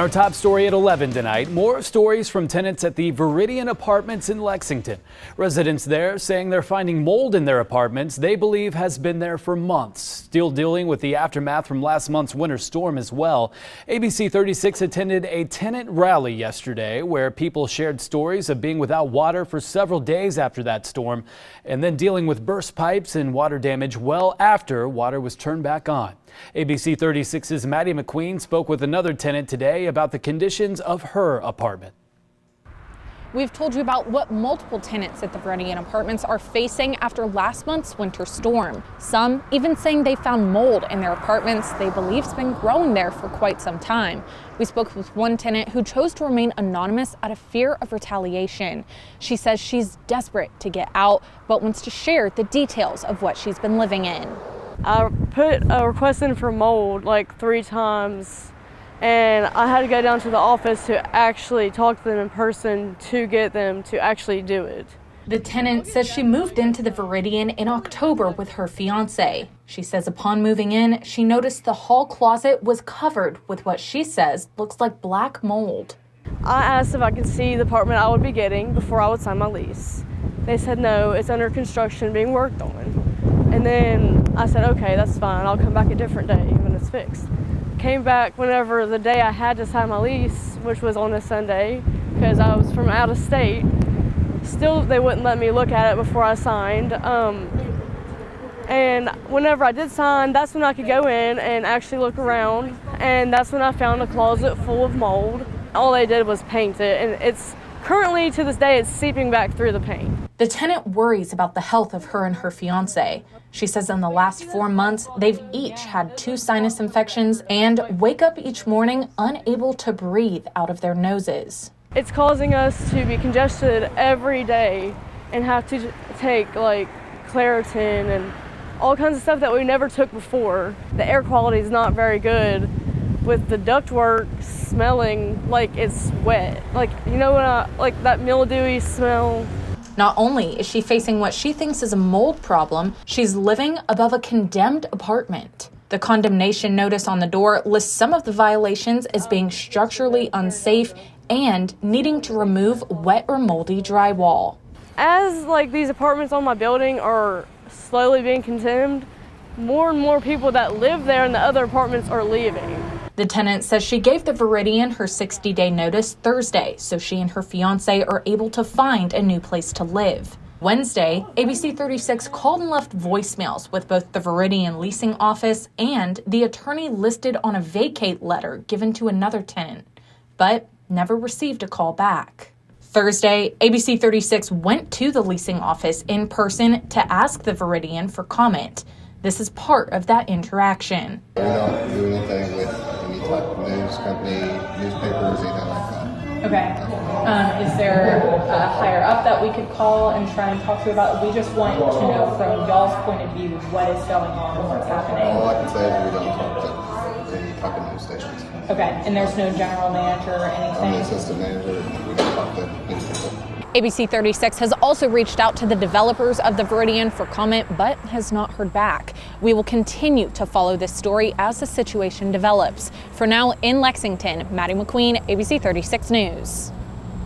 Our top story at 11 tonight, more stories from tenants at the Veridian Apartments in Lexington. Residents there saying they're finding mold in their apartments they believe has been there for months. Still dealing with the aftermath from last month's winter storm as well. ABC 36 attended a tenant rally yesterday where people shared stories of being without water for several days after that storm and then dealing with burst pipes and water damage well after water was turned back on. ABC 36's Maddie McQueen spoke with another tenant today about the conditions of her apartment. We've told you about what multiple tenants at the Veridian Apartments are facing after last month's winter storm. Some even saying they found mold in their apartments they believe's been growing there for quite some time. We spoke with one tenant who chose to remain anonymous out of fear of retaliation. She says she's desperate to get out, but wants to share the details of what she's been living in. I put a request in for mold like 3 times, and I had to go down to the office to actually talk to them in person to get them to actually do it. The tenant says she moved into the Veridian in October with her fiance. She says upon moving in, she noticed the hall closet was covered with what she says looks like black mold. I asked if I could see the apartment I would be getting before I would sign my lease. They said no, it's under construction, being worked on. And then I said, okay, that's fine. I'll come back a different day when it's fixed. Came back whenever the day I had to sign my lease, which was on a Sunday, because I was from out of state. Still, they wouldn't let me look at it before I signed. And whenever I did sign, that's when I could go in and actually look around. And that's when I found a closet full of mold. All they did was paint it, and it's currently, to this day, it's seeping back through the paint. The tenant worries about the health of her and her fiance. She says in the last 4 months, they've each had 2 sinus infections and wake up each morning unable to breathe out of their noses. It's causing us to be congested every day and have to take like Claritin and all kinds of stuff that we never took before. The air quality is not very good, with the ductwork smelling like it's wet. Like, you know, like that mildewy smell. Not only is she facing what she thinks is a mold problem, she's living above a condemned apartment. The condemnation notice on the door lists some of the violations as being structurally unsafe and needing to remove wet or moldy drywall. As like these apartments on my building are slowly being condemned, more and more people that live there in the other apartments are leaving. The tenant says she gave the Veridian her 60-day notice Thursday, so she and her fiance are able to find a new place to live. Wednesday, ABC 36 called and left voicemails with both the Veridian leasing office and the attorney listed on a vacate letter given to another tenant, but never received a call back. Thursday, ABC 36 went to the leasing office in person to ask the Veridian for comment. This is part of that interaction. We don't do anything with any type of news company, newspapers, anything like that. Okay. Is there a higher up that we could call and try and talk to about? We just want to know from y'all's point of view what is going on and what's happening. All I can say is we don't talk to any type of news stations. Okay, and there's no general manager or anything? I'm the assistant manager. We don't talk to any people. ABC 36 has also reached out to the developers of the Veridian for comment, but has not heard back. We will continue to follow this story as the situation develops. For now, in Lexington, Maddie McQueen, ABC 36 News.